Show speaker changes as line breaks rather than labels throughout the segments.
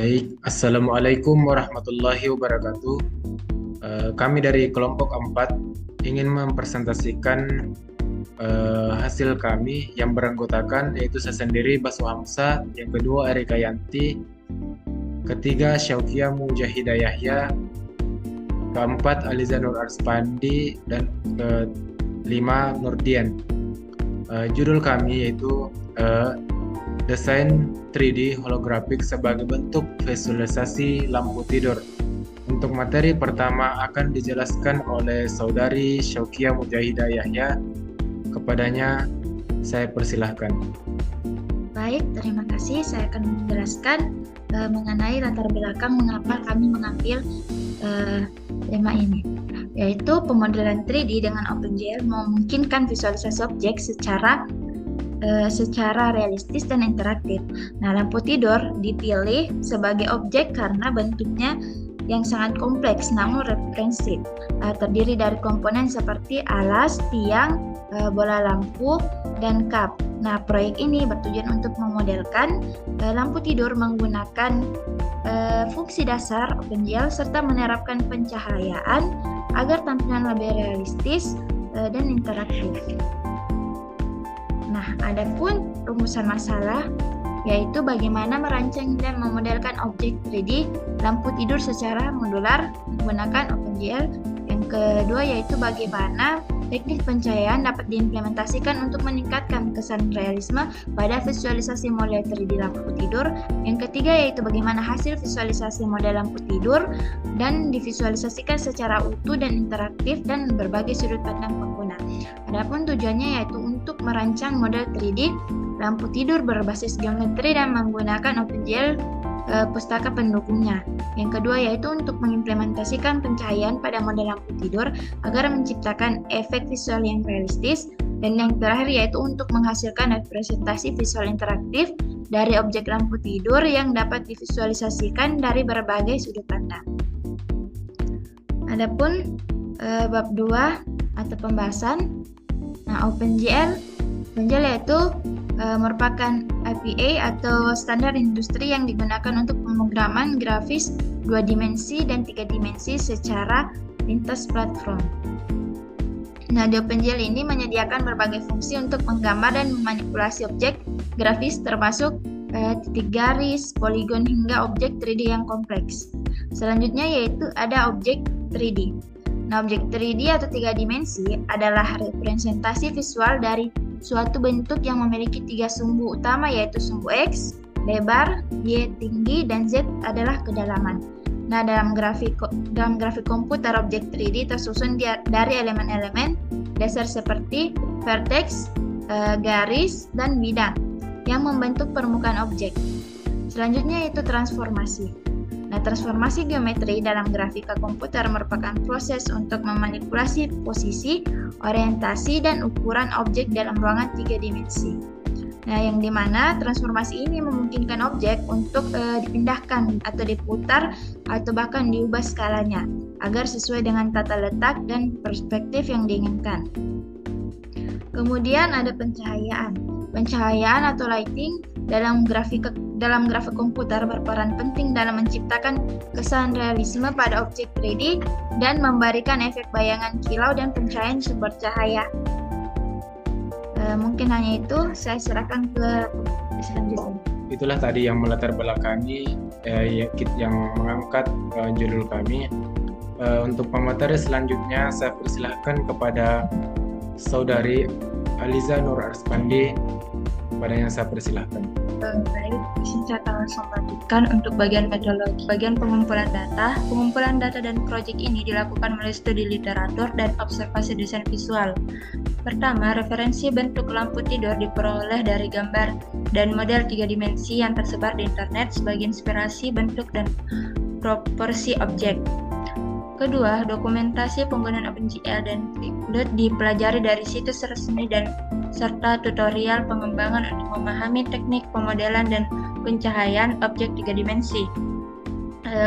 Baik, Assalamualaikum warahmatullahi wabarakatuh. Kami dari kelompok 4 ingin mempresentasikan hasil kami yang beranggotakan yaitu saya sendiri Basu Hamzah, yang kedua Erika Yanti, ketiga Syaukia Mujahidah Yahya, keempat Aliza Nur Arspandi, dan kelima Nurdian. Judul kami yaitu desain 3D holografik sebagai bentuk visualisasi lampu tidur. Untuk materi pertama akan dijelaskan oleh Saudari Syaukia Mujahidah Yahya. Kepadanya saya persilahkan.
Baik, terima kasih. Saya akan menjelaskan mengenai latar belakang mengapa kami mengambil tema ini, yaitu pemodelan 3D dengan OpenGL memungkinkan visualisasi objek secara realistis dan interaktif. Nah, lampu tidur dipilih sebagai objek karena bentuknya yang sangat kompleks namun referensif. Terdiri dari komponen seperti alas, tiang, bola lampu, dan kap. Nah, proyek ini bertujuan untuk memodelkan lampu tidur menggunakan fungsi dasar OpenGL serta menerapkan pencahayaan agar tampilan lebih realistis dan interaktif. Nah, adapun rumusan masalah yaitu bagaimana merancang dan memodelkan objek 3D lampu tidur secara modular menggunakan OpenGL. Yang kedua yaitu bagaimana teknik pencahayaan dapat diimplementasikan untuk meningkatkan kesan realisme pada visualisasi model 3D lampu tidur. Yang ketiga yaitu bagaimana hasil visualisasi model lampu tidur dan divisualisasikan secara utuh dan interaktif dan berbagai sudut pandang pengguna. Adapun tujuannya yaitu untuk merancang model 3D lampu tidur berbasis geometri dan menggunakan OpenGL pustaka pendukungnya. Yang kedua yaitu untuk mengimplementasikan pencahayaan pada model lampu tidur agar menciptakan efek visual yang realistis. Dan yang terakhir yaitu untuk menghasilkan representasi visual interaktif dari objek lampu tidur yang dapat divisualisasikan dari berbagai sudut pandang. Adapun bab 2 atau pembahasan. Nah, OpenGL yaitu merupakan API atau standar industri yang digunakan untuk pemrograman grafis 2 dimensi dan 3 dimensi secara lintas platform. Nah, di OpenGL ini menyediakan berbagai fungsi untuk menggambar dan memanipulasi objek grafis termasuk titik garis, poligon hingga objek 3D yang kompleks. Selanjutnya yaitu ada objek 3D. Nah, objek 3D atau 3 dimensi adalah representasi visual dari suatu bentuk yang memiliki 3 sumbu utama yaitu sumbu X, lebar, Y tinggi, dan Z adalah kedalaman. Nah, dalam grafik komputer objek 3D tersusun dari elemen-elemen dasar seperti vertex, garis, dan bidang yang membentuk permukaan objek. Selanjutnya yaitu transformasi. Nah, transformasi geometri dalam grafika komputer merupakan proses untuk memanipulasi posisi, orientasi, dan ukuran objek dalam ruangan 3 dimensi. Nah, yang dimana transformasi ini memungkinkan objek untuk dipindahkan atau diputar atau bahkan diubah skalanya agar sesuai dengan tata letak dan perspektif yang diinginkan. Kemudian ada pencahayaan. Pencahayaan atau lighting dalam grafik komputer berperan penting dalam menciptakan kesan realisme pada objek 3D dan memberikan efek bayangan kilau dan pencahayaan sumber cahaya. Mungkin hanya itu, saya serahkan ke selanjutnya.
Itulah tadi yang melatar belakangi yang mengangkat judul kami. Untuk pemateri selanjutnya saya persilahkan kepada Saudari Aliza Nur Arspandi. Kepadanya saya persilahkan.
Baik, di sini saya akan langsung lanjutkan untuk bagian metodologi. Bagian pengumpulan data. Pengumpulan data dan proyek ini dilakukan melalui studi literatur dan observasi desain visual. Pertama, referensi bentuk lampu tidur diperoleh dari gambar dan model 3 dimensi yang tersebar di internet sebagai inspirasi bentuk dan proporsi objek. Kedua, dokumentasi penggunaan OpenGL dan Picdot dipelajari dari situs resmi dan serta tutorial pengembangan untuk memahami teknik pemodelan dan pencahayaan objek 3 dimensi.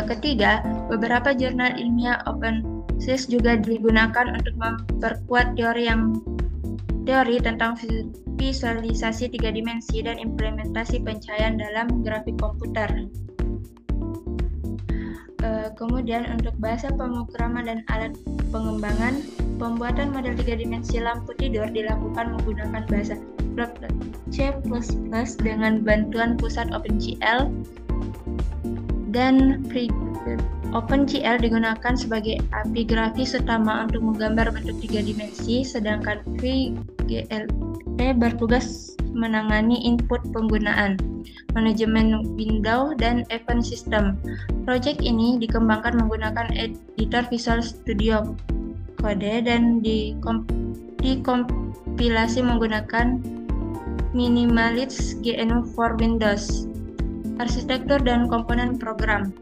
Ketiga, beberapa jurnal ilmiah OpenSys juga digunakan untuk memperkuat teori tentang visualisasi 3 dimensi dan implementasi pencahayaan dalam grafik komputer. Kemudian untuk bahasa pemrograman dan alat pengembangan, pembuatan model 3 dimensi lampu tidur dilakukan menggunakan bahasa C++ dengan bantuan pusat OpenGL, dan OpenGL digunakan sebagai API grafis utama untuk menggambar bentuk 3 dimensi, sedangkan FreeGLE bertugas menangani input penggunaan, manajemen window, dan event system. Project ini dikembangkan menggunakan editor Visual Studio Code dan dikompilasi menggunakan Minimalist GNU for Windows. Arsitektur dan komponen program.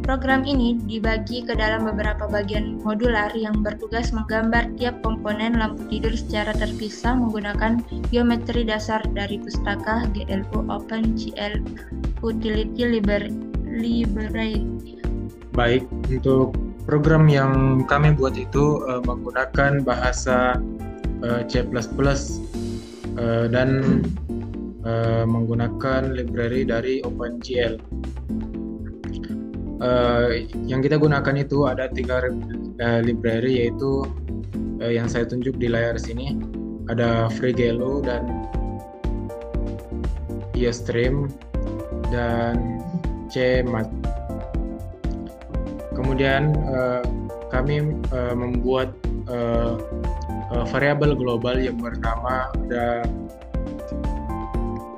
Program ini dibagi ke dalam beberapa bagian modular yang bertugas menggambar tiap komponen lampu tidur secara terpisah menggunakan geometri dasar dari pustaka GLU OpenGL Utility Library.
Baik, untuk program yang kami buat itu menggunakan bahasa C++ dan menggunakan library dari OpenGL. Yang kita gunakan itu ada 3 library, yaitu yang saya tunjuk di layar sini. Ada FreeGLE dan IOStream dan CMat. Kemudian kami membuat variabel global yang bernama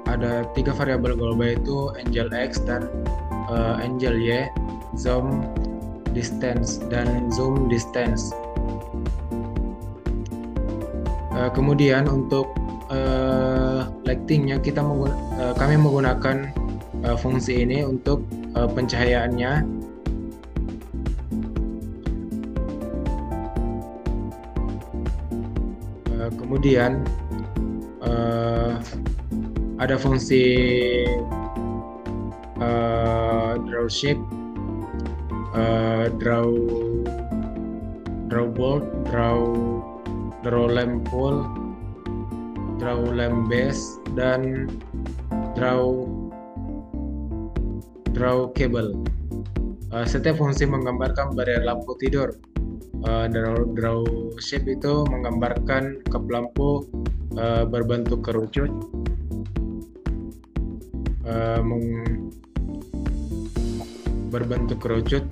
ada 3 variabel global, yaitu Angel X dan Angel Y, zoom distance dan zoom distance. Kemudian untuk lightingnya kami menggunakan fungsi ini untuk pencahayaannya. Kemudian ada fungsi draw shape, draw bolt, draw lamp pole, draw lamp base, dan draw cable. Setiap fungsi menggambarkan barrier lampu tidur. Draw shape itu menggambarkan kap lampu berbentuk kerucut,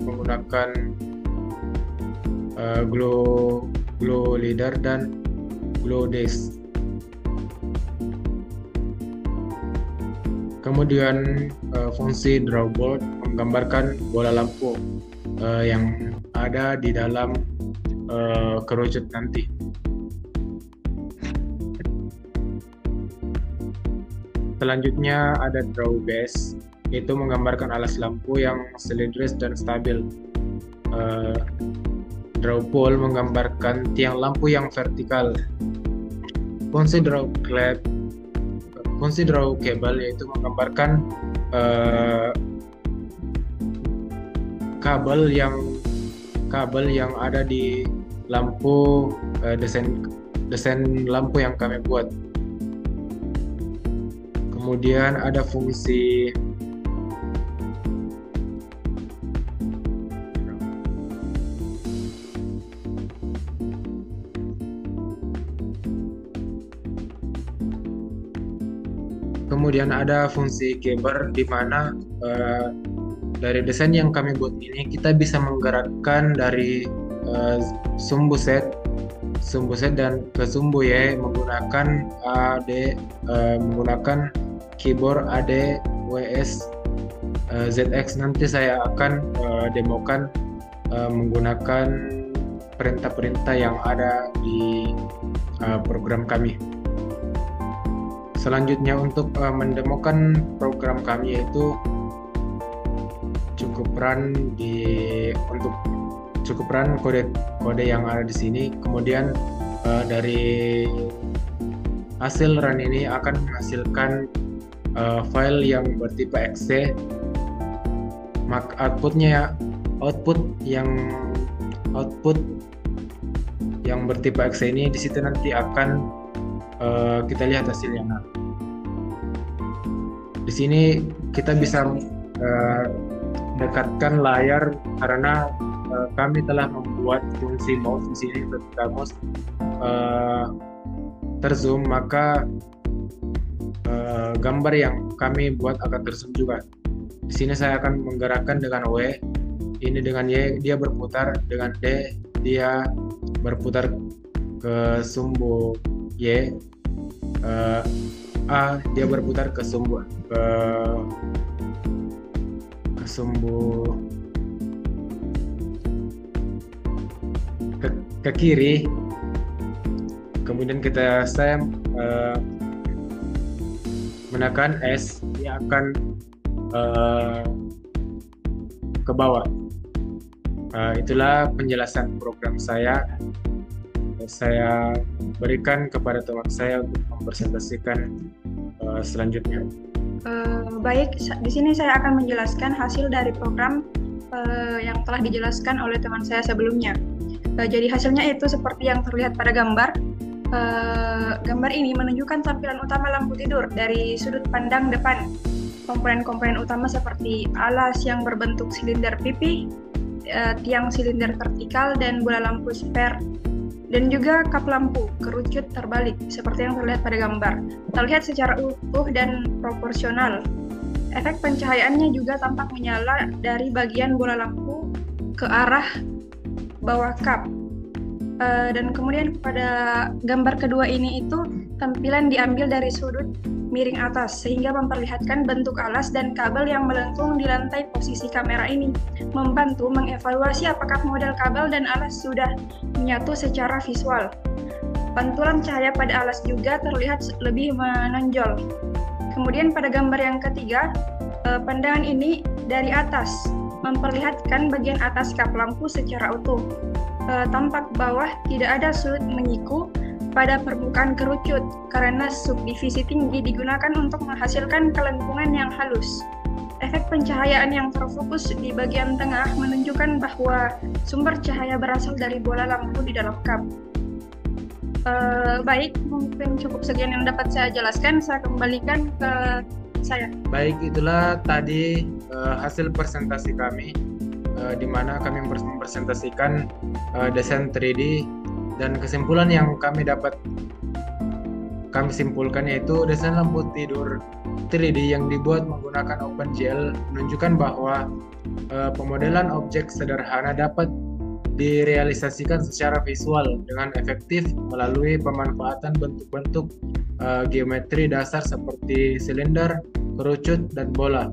menggunakan glow leader dan glow disc. Kemudian fungsi draw bolt menggambarkan bola lampu yang ada di dalam kerucut nanti. Selanjutnya ada draw base, itu menggambarkan alas lampu yang silindris dan stabil. Draw pole menggambarkan tiang lampu yang vertikal. Fungsi draw cable yaitu menggambarkan kabel yang ada di lampu, desain lampu yang kami buat. Kemudian ada fungsi keber, di mana dari desain yang kami buat ini kita bisa menggerakkan dari sumbu set dan ke sumbu Y menggunakan menggunakan keyboard AD WS ZX. Nanti saya akan demokan menggunakan perintah-perintah yang ada di program kami. Selanjutnya untuk mendemokan program kami, yaitu cukup run kode yang ada di sini. Kemudian dari hasil run ini akan menghasilkan file yang bertipe exe. Output yang bertipe exe ini, di situ nanti akan kita lihat hasilnya. Di sini kita bisa dekatkan layar karena kami telah membuat fungsi mouse di sini. Ketika mouse terzoom, maka gambar yang kami buat akan terzoom juga. Di sini saya akan menggerakkan dengan W, ini dengan Y dia berputar, dengan D dia berputar ke sumbu Y, A dia berputar ke sumbu ke kiri. Kemudian saya menekan S, dia akan ke bawah. Itulah penjelasan program saya berikan kepada teman saya untuk mempresentasikan selanjutnya.
Baik, di sini saya akan menjelaskan hasil dari program yang telah dijelaskan oleh teman saya sebelumnya. Jadi hasilnya itu seperti yang terlihat pada gambar. Gambar ini menunjukkan tampilan utama lampu tidur dari sudut pandang depan. Komponen-komponen utama seperti alas yang berbentuk silinder pipih, tiang silinder vertikal, dan bola lampu spare, dan juga kap lampu kerucut terbalik seperti yang terlihat pada gambar. Terlihat secara utuh dan proporsional. Efek pencahayaannya juga tampak menyala dari bagian bola lampu ke arah bawah kap. Dan kemudian pada gambar kedua ini itu tampilan diambil dari sudut miring atas sehingga memperlihatkan bentuk alas dan kabel yang melengkung di lantai. Posisi kamera ini membantu mengevaluasi apakah model kabel dan alas sudah menyatu secara visual. Pantulan cahaya pada alas juga terlihat lebih menonjol. Kemudian pada gambar yang ketiga, pandangan ini dari atas memperlihatkan bagian atas kap lampu secara utuh. Tampak bawah tidak ada sudut menyiku pada permukaan kerucut karena subdivisi tinggi digunakan untuk menghasilkan kelengkungan yang halus. Efek pencahayaan yang terfokus di bagian tengah menunjukkan bahwa sumber cahaya berasal dari bola lampu di dalam kap. Baik, mungkin cukup sekian yang dapat saya jelaskan. Saya kembalikan ke saya.
Baik, itulah tadi hasil presentasi kami, di mana kami mempresentasikan desain 3D, dan kesimpulan yang kami simpulkan yaitu desain lampu tidur 3D yang dibuat menggunakan OpenGL menunjukkan bahwa pemodelan objek sederhana dapat direalisasikan secara visual dengan efektif melalui pemanfaatan bentuk-bentuk geometri dasar seperti silinder, kerucut, dan bola.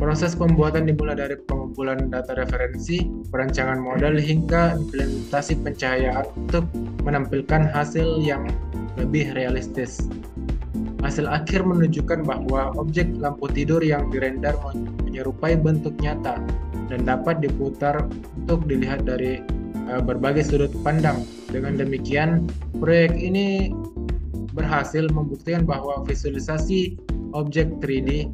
Proses pembuatan dimulai dari pengumpulan data referensi, perancangan model, hingga implementasi pencahayaan untuk menampilkan hasil yang lebih realistis. Hasil akhir menunjukkan bahwa objek lampu tidur yang dirender menyerupai bentuk nyata dan dapat diputar untuk dilihat dari berbagai sudut pandang. Dengan demikian, proyek ini berhasil membuktikan bahwa visualisasi objek 3D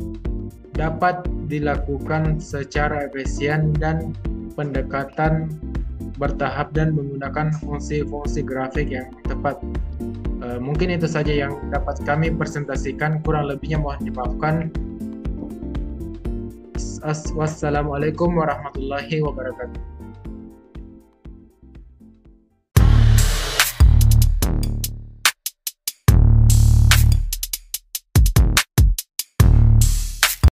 dapat dilakukan secara efisien dan pendekatan bertahap dan menggunakan fungsi-fungsi grafik yang tepat. Mungkin itu saja yang dapat kami presentasikan, kurang lebihnya mohon dimaafkan. Wassalamualaikum warahmatullahi wabarakatuh.